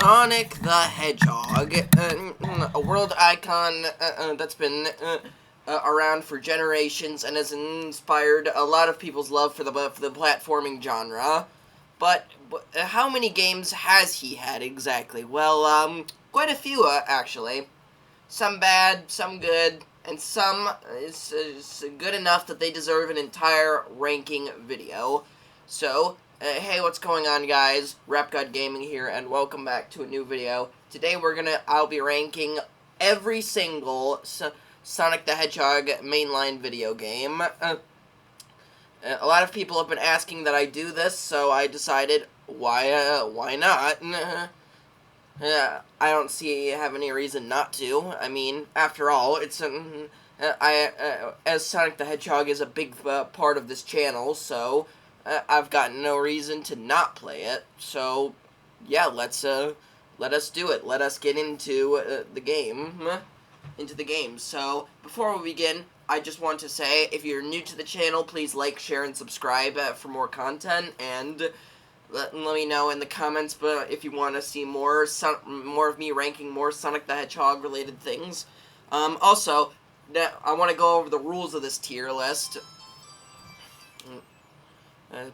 Sonic the Hedgehog, a world icon that's been around for generations and has inspired a lot of people's love for the platforming genre. But how many games has he had exactly? Well, quite a few actually. Some bad, some good, and some is good enough that they deserve an entire ranking video. So, hey, what's going on, guys? RapGod Gaming here, and welcome back to a new video. Today I'll be ranking every single Sonic the Hedgehog mainline video game. A lot of people have been asking that I do this, so I decided, why not? I don't have any reason not to. I mean, after all, it's as Sonic the Hedgehog is a big part of this channel, so I've got no reason to not play it. So, yeah, let us do it. Let us get into the game. So, before we begin, I just want to say, if you're new to the channel, please like, share, and subscribe for more content, and let me know in the comments if you want to see more of me ranking more Sonic the Hedgehog related things. Also, I want to go over the rules of this tier list.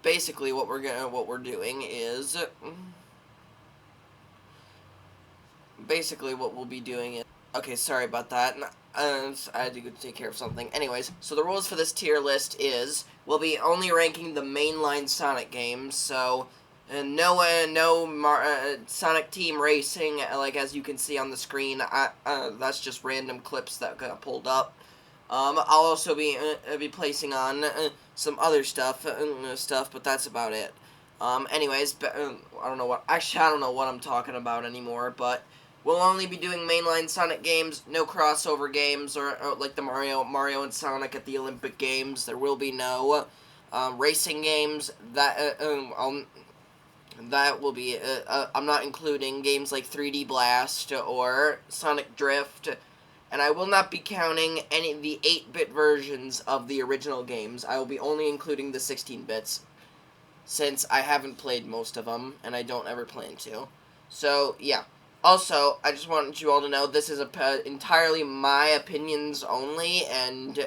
Basically, what we're doing is basically what we'll be doing is. Okay, sorry about that. I had to go take care of something. Anyways, so the rules for this tier list is we'll be only ranking the mainline Sonic games. So. No Sonic Team Racing, like as you can see on the screen. That's just random clips that got pulled up. I'll also be placing on some other stuff, but that's about it. Anyways, I don't know what I'm talking about anymore. But we'll only be doing mainline Sonic games, no crossover games or like the Mario and Sonic at the Olympic Games. There will be no racing games. That will be, I'm not including games like 3D Blast or Sonic Drift, and I will not be counting any of the 8-bit versions of the original games. I will be only including the 16-bits, since I haven't played most of them, and I don't ever plan to. So, yeah. Also, I just want you all to know this is entirely my opinions only, and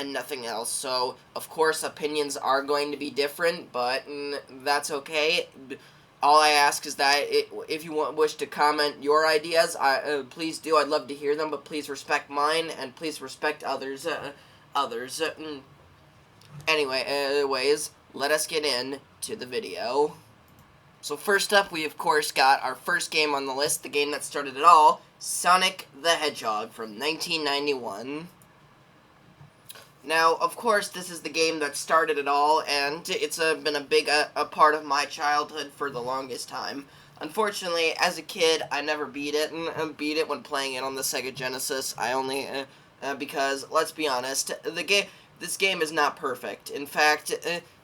nothing else. So, of course, opinions are going to be different, but that's okay. All I ask is that if you wish to comment your ideas, please do. I'd love to hear them, but please respect mine, and please respect others. Anyways, let us get into the video. So first up, we of course got our first game on the list, the game that started it all, Sonic the Hedgehog from 1991. Now, of course, this is the game that started it all, and it's been a big part of my childhood for the longest time. Unfortunately, as a kid, I never beat it, and beat it when playing it on the Sega Genesis. I only, because, let's be honest, this game is not perfect. In fact,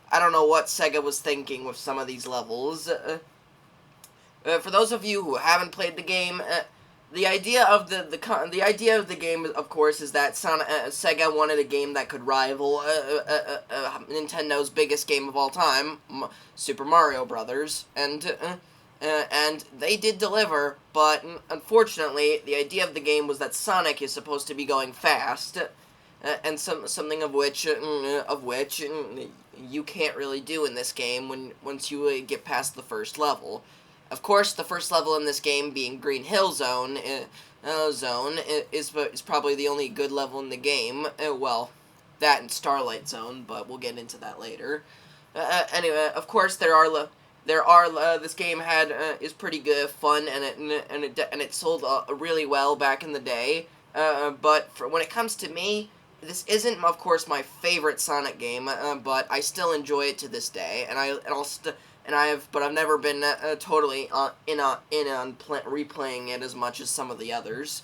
I don't know what Sega was thinking with some of these levels. For those of you who haven't played the game, the idea of the game, of course, is that Sega wanted a game that could rival Nintendo's biggest game of all time, Super Mario Brothers, and they did deliver. But unfortunately, the idea of the game was that Sonic is supposed to be going fast, and something of which you can't really do in this game once you get past the first level. Of course, the first level in this game, being Green Hill Zone, is probably the only good level in the game. Well, that and Starlight Zone, but we'll get into that later. Anyway, of course, this game is pretty good, fun, and it sold really well back in the day. But when it comes to me, this isn't, of course, my favorite Sonic game, but I still enjoy it to this day, but I've never been totally in on replaying it as much as some of the others.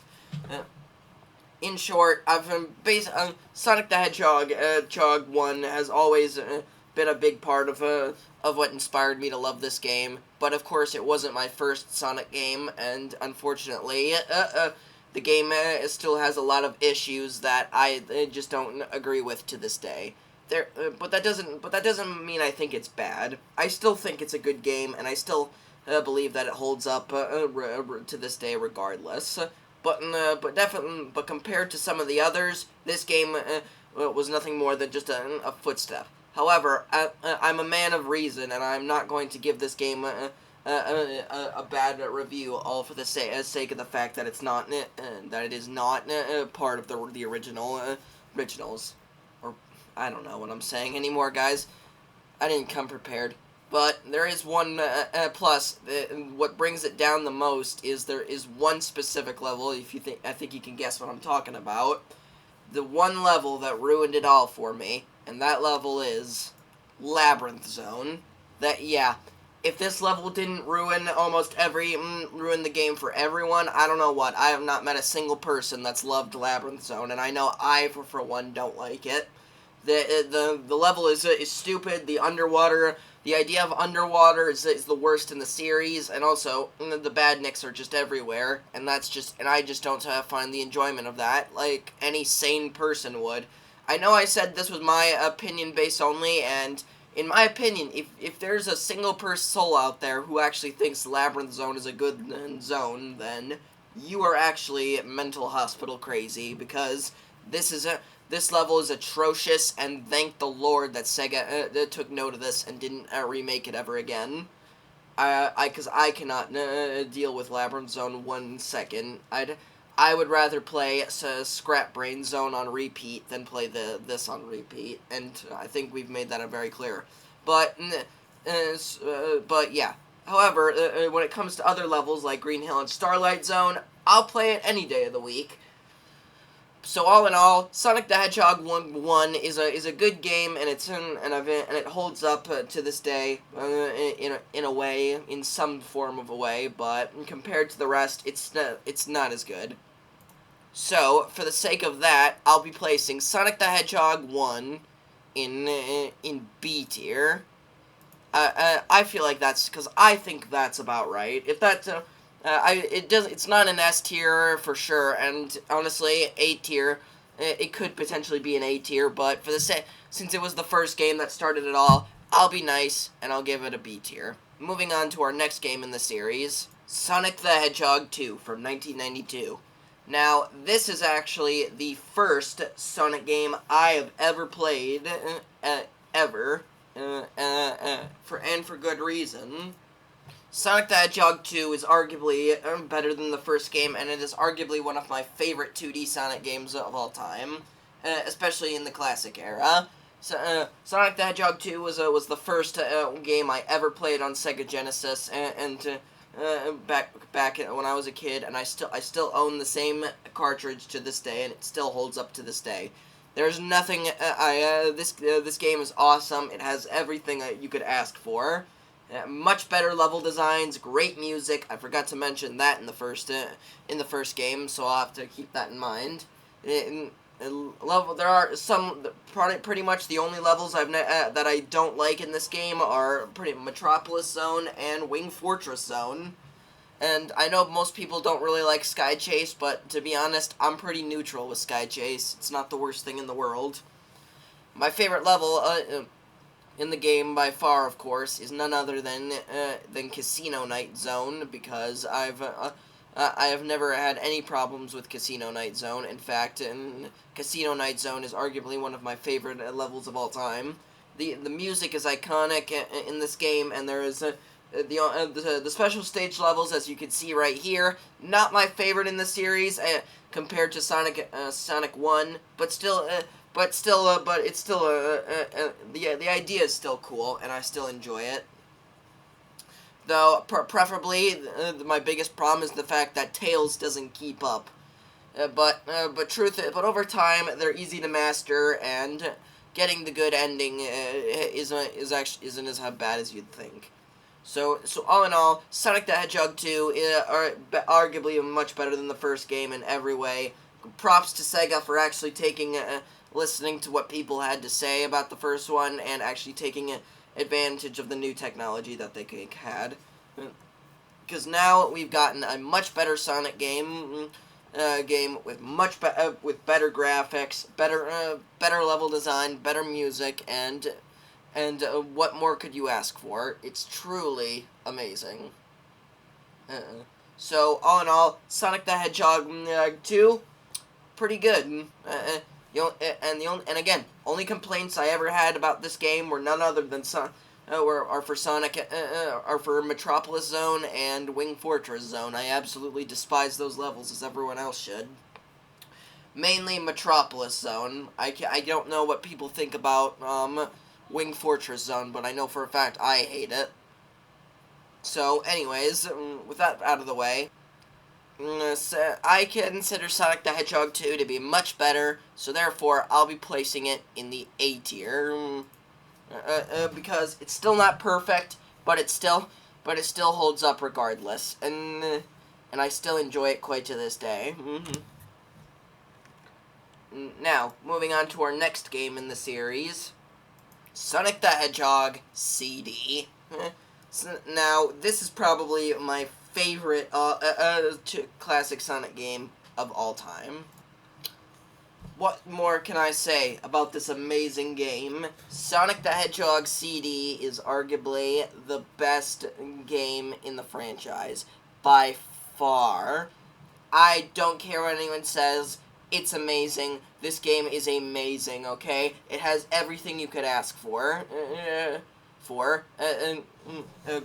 In short, Sonic the Hedgehog 1 has always been a big part of what inspired me to love this game. But of course, it wasn't my first Sonic game, and unfortunately, the game still has a lot of issues that I just don't agree with to this day. But that doesn't mean I think it's bad. I still think it's a good game, and I still believe that it holds up to this day regardless. But compared to some of the others, this game was nothing more than just a footstep. However, I'm a man of reason, and I'm not going to give this game a bad review, all for the sake of the fact that it's not that it is not part of the originals. Or I don't know what I'm saying anymore, guys. I didn't come prepared. But there is one plus. What brings it down the most is there is one specific level. I think you can guess what I'm talking about. The one level that ruined it all for me, and that level is Labyrinth Zone. If this level didn't ruin ruin the game for everyone, I don't know what. I have not met a single person that's loved Labyrinth Zone, and I know I, for one, don't like it. The level is stupid. The idea of underwater is the worst in the series, and also the badniks are just everywhere, and I just don't find the enjoyment of that like any sane person would. I know I said this was my opinion based only, and in my opinion, if there's a single soul out there who actually thinks Labyrinth Zone is a good zone, then you are actually mental hospital crazy, because this level is atrocious, and thank the Lord that Sega took note of this and didn't remake it ever again. Because I cannot deal with Labyrinth Zone 1 second. I would rather play Scrap Brain Zone on repeat than play this on repeat, and I think we've made that very clear. But yeah. However, when it comes to other levels like Green Hill and Starlight Zone, I'll play it any day of the week. So all in all, Sonic the Hedgehog 1 is a good game, and it holds up to this day in some form of a way. But compared to the rest, it's not as good. So for the sake of that, I'll be placing Sonic the Hedgehog 1 in B tier. I feel like I think that's about right. If that's it's not an S tier for sure, and honestly, A tier, it could potentially be an A tier, but since it was the first game that started it all, I'll be nice, and I'll give it a B tier. Moving on to our next game in the series, Sonic the Hedgehog 2 from 1992. Now, this is actually the first Sonic game I have ever played, ever, for good reason. Sonic the Hedgehog 2 is arguably better than the first game, and it is arguably one of my favorite 2D Sonic games of all time, especially in the classic era. Sonic the Hedgehog 2 was the first game I ever played on Sega Genesis, back when I was a kid, and I still own the same cartridge to this day, and it still holds up to this day. There's nothing. This game is awesome. It has everything you could ask for. Much better level designs, great music. I forgot to mention that in the first game, so I'll have to keep that in mind. There are some pretty much the only levels that I don't like in this game are Metropolis Zone and Wing Fortress Zone. And I know most people don't really like Sky Chase, but to be honest, I'm pretty neutral with Sky Chase. It's not the worst thing in the world. My favorite level in the game by far, of course, is none other than Casino Night Zone, because I have never had any problems with Casino Night Zone. In fact, Casino Night Zone is arguably one of my favorite levels of all time. The music is iconic in this game, and there is the special stage levels, as you can see right here. Not my favorite in the series compared to Sonic 1, but it's still the idea is still cool, and I still enjoy it. Though preferably, my biggest problem is the fact that Tails doesn't keep up. But over time they're easy to master, and getting the good ending isn't as bad as you'd think. So all in all, Sonic the Hedgehog 2 are arguably much better than the first game in every way. Props to Sega for actually listening to what people had to say about the first one, and actually taking advantage of the new technology that they had. Because now we've gotten a much better Sonic game with better graphics, better level design, better music, and what more could you ask for? It's truly amazing. So, all in all, Sonic the Hedgehog 2, pretty good. And again, only complaints I ever had about this game were none other than are for Sonic, are for Metropolis Zone and Wing Fortress Zone. I absolutely despise those levels, as everyone else should. Mainly Metropolis Zone. I don't know what people think about Wing Fortress Zone, but I know for a fact I hate it. So, anyways, with that out of the way, I consider Sonic the Hedgehog 2 to be much better, so therefore I'll be placing it in the A tier. Because it's still not perfect, but it still holds up regardless, and I still enjoy it quite to this day. Now, moving on to our next game in the series, Sonic the Hedgehog CD. Now, this is probably my favorite classic Sonic game of all time. What more can I say about this amazing game? Sonic the Hedgehog CD is arguably the best game in the franchise, by far. I don't care what anyone says, it's amazing. This game is amazing, okay? It has everything you could ask for.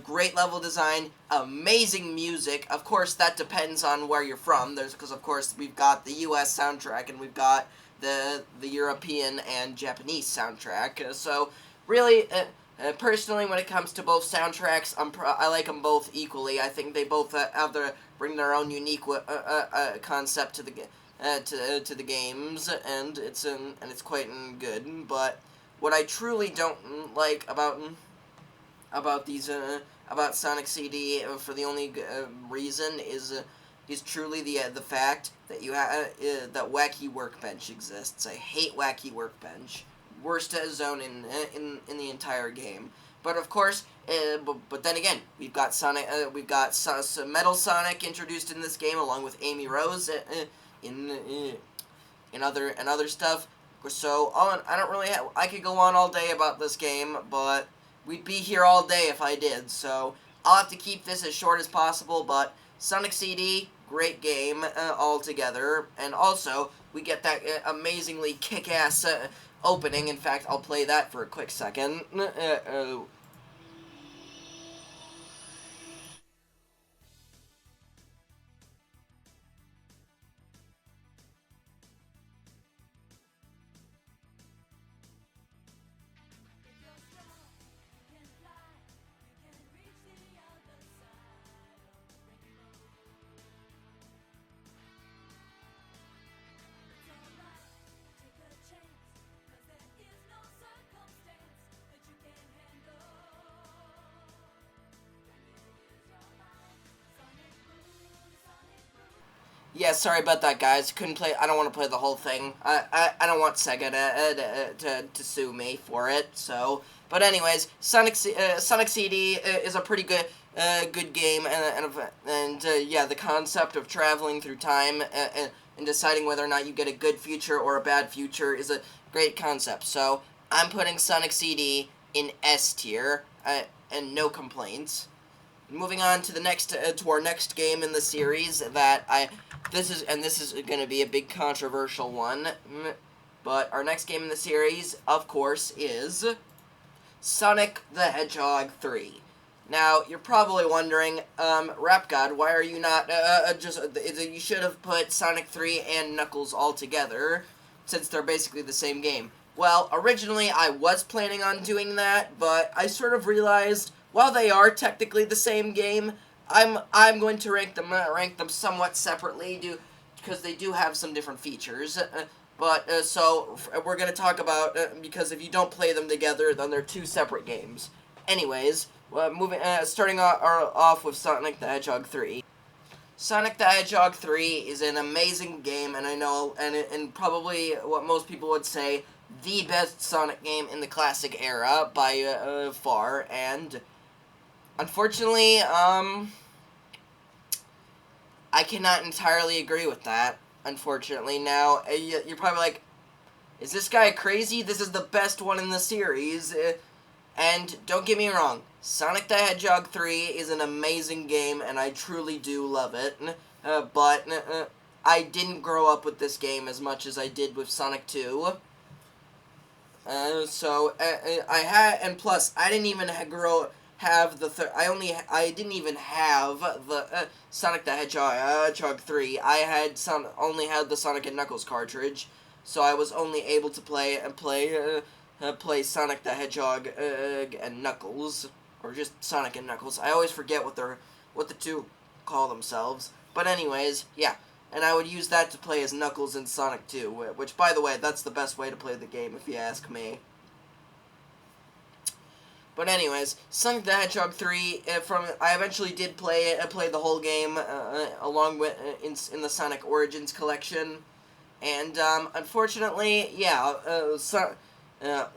Great level design, amazing music. Of course, that depends on where you're from. Because of course we've got the U.S. soundtrack and we've got the European and Japanese soundtrack. So really, personally, when it comes to both soundtracks, I like them both equally. I think they both bring their own unique concept to the games, and it's quite good. But what I truly don't like about Sonic CD for the only reason is truly the fact that that Wacky Workbench exists. I hate Wacky Workbench. Worst zone in the entire game. But of course, but then again, we've got Metal Sonic introduced in this game along with Amy Rose in other stuff. So I don't really I could go on all day about this game, but we'd be here all day if I did, so I'll have to keep this as short as possible, but Sonic CD, great game altogether, and also, we get that amazingly kick-ass opening. In fact, I'll play that for a quick second. Yeah, sorry about that, guys. Couldn't play. I don't want to play the whole thing. I don't want Sega to sue me for it. So, but anyways, Sonic CD is a pretty good game, and yeah, the concept of traveling through time and deciding whether or not you get a good future or a bad future is a great concept. So I'm putting Sonic CD in S tier, and no complaints. Moving on to the next to our next game in the series this is going to be a big controversial one, but our next game in the series, of course, is Sonic the Hedgehog 3. Now, you're probably wondering, RapGod, why are you not you should have put Sonic 3 and Knuckles all together, since they're basically the same game. Well, originally I was planning on doing that, but I sort of realized, while they are technically the same game, I'm going to rank them somewhat separately, because they do have some different features. So we're going to talk about, because if you don't play them together, then they're two separate games. Anyways, starting off with Sonic the Hedgehog 3. Sonic the Hedgehog 3 is an amazing game, and I know, and probably what most people would say, the best Sonic game in the classic era by far, and unfortunately, I cannot entirely agree with that, unfortunately. Now, you're probably like, is this guy crazy? This is the best one in the series. And don't get me wrong, Sonic the Hedgehog 3 is an amazing game, and I truly do love it. But I didn't grow up with this game as much as I did with Sonic 2. I had, and plus, I didn't even I didn't even have the Sonic the Hedgehog 3. Only had the Sonic and Knuckles cartridge, so I was only able to play Sonic the Hedgehog and Knuckles, or just Sonic and Knuckles. I always forget what the two call themselves. But anyways, yeah. And I would use that to play as Knuckles in Sonic 2, which, by the way, that's the best way to play the game, if you ask me. But anyways, Sonic the Hedgehog 3, I eventually did play it. I played the whole game along with in the Sonic Origins collection, and unfortunately, yeah, and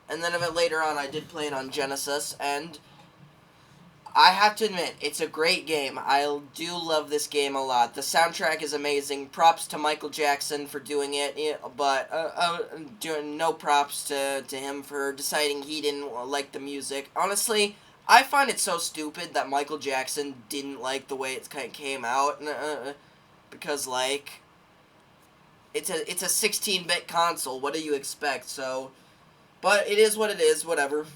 then a bit later on, I did play it on Genesis, and I have to admit, it's a great game. I do love this game a lot. The soundtrack is amazing. Props to Michael Jackson for doing it, but no props to him for deciding he didn't like the music. Honestly, I find it so stupid that Michael Jackson didn't like the way it kind of came out, because, like, it's a 16-bit console. What do you expect? So, but it is what it is. Whatever.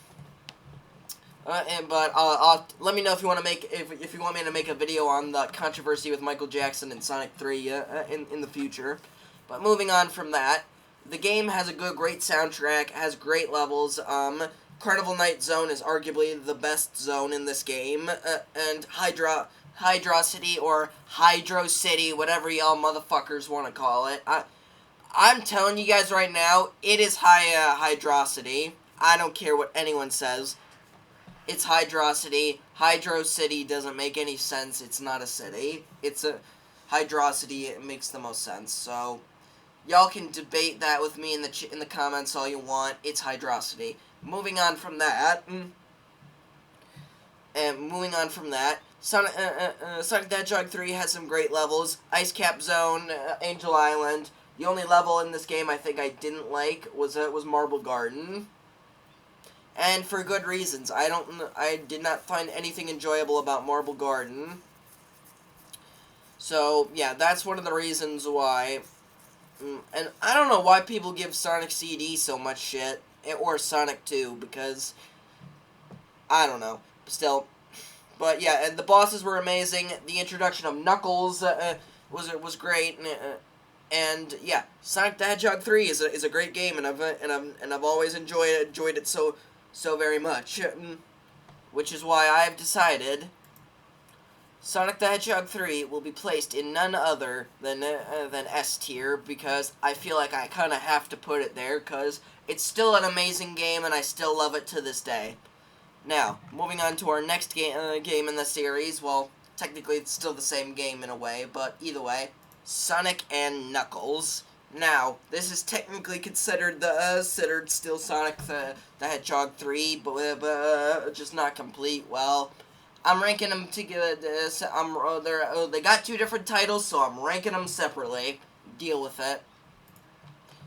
Let me know if you want to if you want me to make a video on the controversy with Michael Jackson and Sonic 3 in the future. But moving on from that, the game has a great soundtrack, has great levels. Carnival Night Zone is arguably the best zone in this game, and Hydro City or Hydro City, whatever y'all motherfuckers want to call it. I'm telling you guys right now, it is Hydrocity. I don't care what anyone says. It's Hydrocity. Hydro City doesn't make any sense. It's not a city. It's a Hydrocity. It makes the most sense. So y'all can debate that with me in the comments all you want. It's Hydrocity. Moving on from that, Sonic the Hedgehog 3 has some great levels. Ice Cap Zone, Angel Island. The only level in this game I think I didn't like was Marble Garden. And for good reasons. I did not find anything enjoyable about Marble Garden. So, yeah, that's one of the reasons why. And I don't know why people give Sonic CD so much shit. Or Sonic 2, because I don't know. Still. But, yeah, and the bosses were amazing. The introduction of Knuckles was great. And yeah, Sonic the Hedgehog 3 is a great game, and I've always enjoyed it so very much, which is why I've decided Sonic the Hedgehog 3 will be placed in none other than S tier, because I feel like I kind of have to put it there, because it's still an amazing game, and I still love it to this day. Now, moving on to our next game in the series. Well, technically it's still the same game in a way, but either way, Sonic and Knuckles. Now, this is technically considered still Sonic the Hedgehog 3, but just not complete. Well, I'm ranking them together. They got two different titles, so I'm ranking them separately. Deal with it.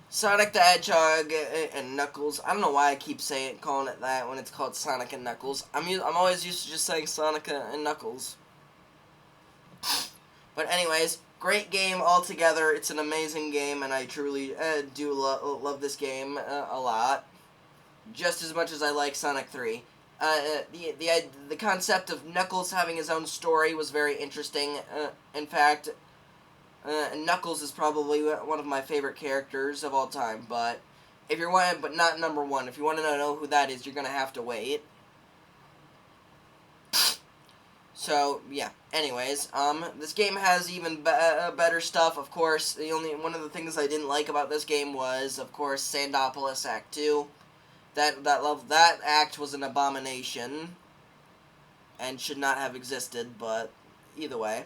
Sonic the Hedgehog and Knuckles. I don't know why I keep calling it that when it's called Sonic and Knuckles. I'm always used to just saying Sonic and Knuckles. But anyways, great game altogether. It's an amazing game, and I truly do love this game a lot, just as much as I like Sonic 3. The concept of Knuckles having his own story was very interesting. In fact, Knuckles is probably one of my favorite characters of all time. But but not number one. If you want to know who that is, you're gonna have to wait. So, yeah, anyways, this game has even better stuff, of course. One of the things I didn't like about this game was, of course, Sandopolis Act 2. That act was an abomination, and should not have existed, but either way.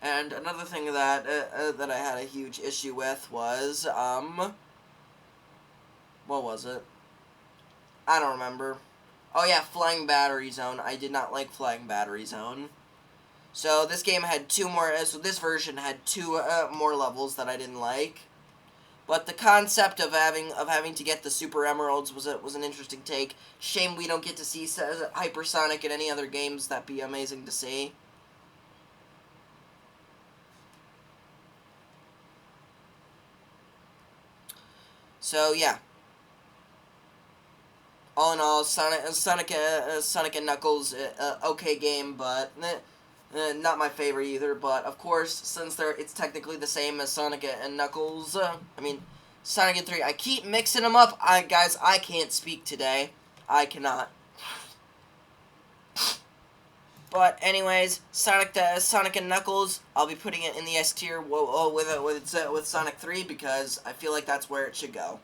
And another thing that I had a huge issue with was, what was it? I don't remember. Oh yeah, Flying Battery Zone. I did not like Flying Battery Zone. So this game had two more. So this version had two more levels that I didn't like. But the concept of having to get the Super Emeralds was an interesting take. Shame we don't get to see Hypersonic in any other games. That'd be amazing to see. So yeah. All in all, Sonic and Knuckles, okay game, but not my favorite either. But of course, since it's technically the same as Sonic and Knuckles. I mean, Sonic and 3. I keep mixing them up. Guys, I can't speak today. I cannot. But anyways, Sonic and Knuckles, I'll be putting it in the S tier with Sonic 3 because I feel like that's where it should go.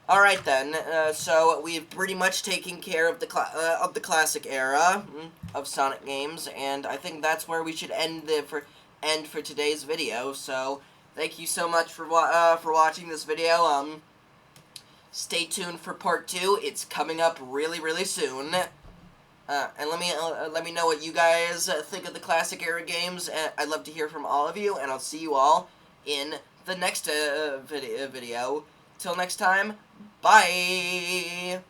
Alright then, so we've pretty much taken care of the classic era of Sonic games, and I think that's where we should end for today's video. So thank you so much for watching this video. Stay tuned for part 2. It's coming up really soon. And let me know what you guys think of the classic era games. I'd love to hear from all of you, and I'll see you all in the next video. Till next time, bye!